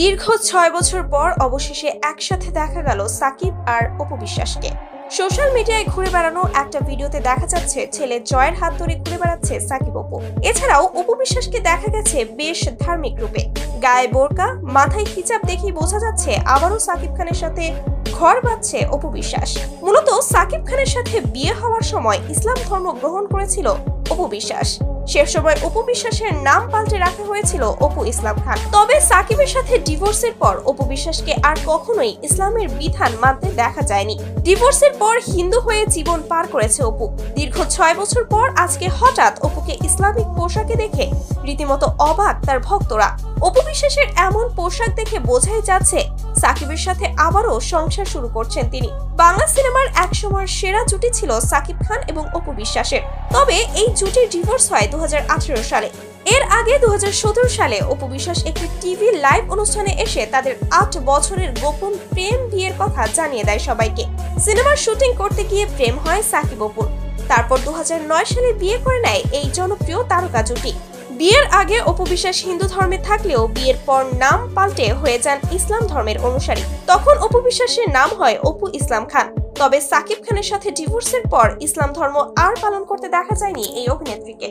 দীর্ঘ ৬ বছর পর অবশেষে একসাথে দেখা গেল সাকিব আর অপু বিশ্বাসকে। সোশ্যাল মিডিয়ায় ঘুরে বেড়ানো একটা ভিডিওতে দেখা যাচ্ছে ছেলে জয়ের হাত ধরে ঘুরে বেড়াচ্ছে সাকিব অপু। এছাড়াও অপু বিশ্বাসকে দেখা গেছে বেশ ধার্মিক রূপে, গায়ে বোরকা, মাথায় হিজাব দেখেই বোঝা যাচ্ছে আবারও সাকিব খানের সাথে ঘর বাঁধছে অপু বিশ্বাস। মূলত সাকিব খানের সাথে বিয়ে হওয়ার সময় ইসলাম ধর্ম গ্রহণ করেছিল অপু বিশ্বাস। সে সময় অপু বিশ্বাসের নাম পাল্টে রাখা হয়েছিল অপু ইসলাম খান। তবে সাকিবের সাথে ডিভোর্সের পর অপু বিশ্বাসকে আর কখনোই ইসলামের বিধান মানতে দেখা যায়নি। ডিভোর্সের পর হিন্দু হয়ে জীবন পার করেছে অপু। দীর্ঘ ৬ বছর পর আজকে হঠাৎ অপুকে ইসলামিক পোশাকে দেখে রীতিমতো অবাক তার ভক্তরা। অপু বিশ্বাসের এমন পোশাক দেখে বোঝাই যাচ্ছে সাকিবের সাথে আবারও সংসার শুরু করছেন তিনি। বাংলা সিনেমার একসময়ের সেরা জুটি ছিল সাকিব খান এবং অপু বিশ্বাসের। তবে এই জুটির ডিভোর্স হয় 2018 সালে। এর আগে 2017 সালে অপু বিশ্বাস একটি টিভি লাইভ অনুষ্ঠানে এসে তাদের ৮ বছরের গোপন প্রেম বিয়ের কথা জানিয়ে দেয় সবাইকে। সিনেমার শুটিং করতে গিয়ে প্রেম হয় সাকিব অপুর। তারপর 2009 সালে বিয়ে করে নেয় এই জনপ্রিয় তারকা জুটি। বিয়ের আগে অপু বিশ্বাস হিন্দু ধর্মে থাকলেও বিয়ের পর নাম পাল্টে হয়ে যান ইসলাম ধর্মের অনুসারী। তখন অপু বিশ্বাসের নাম হয় অপু ইসলাম খান। তবে সাকিব খানের সাথে ডিভোর্সের পর ইসলাম ধর্ম আর পালন করতে দেখা যায়নি এই অভিনেত্রীকে।